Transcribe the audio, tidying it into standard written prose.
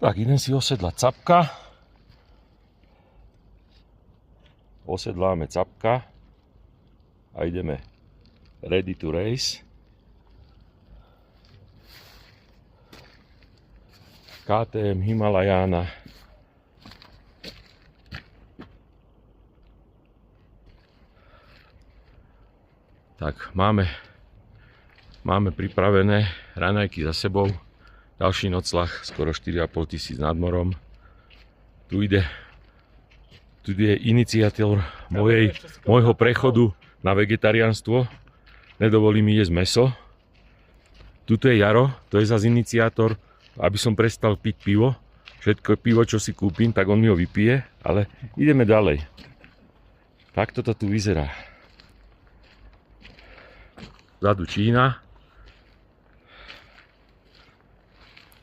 Tak, idem si osedlať capka. Osedláme capka a ideme ready to race. KTM Himalajana. Tak, máme pripravené raňajky za sebou. Ďalší nocľah, skoro 4500 nad morom. Tu je iniciátor môjho prechodu na vegetariánstvo. Nedovolí mi jesť mäso. Tuto je Jaro, to je zase iniciátor, aby som prestal piť pivo. Všetko pivo, čo si kúpim, tak on mi ho vypije, ale ideme ďalej. Takto to tu vyzerá. Vzadu Čína.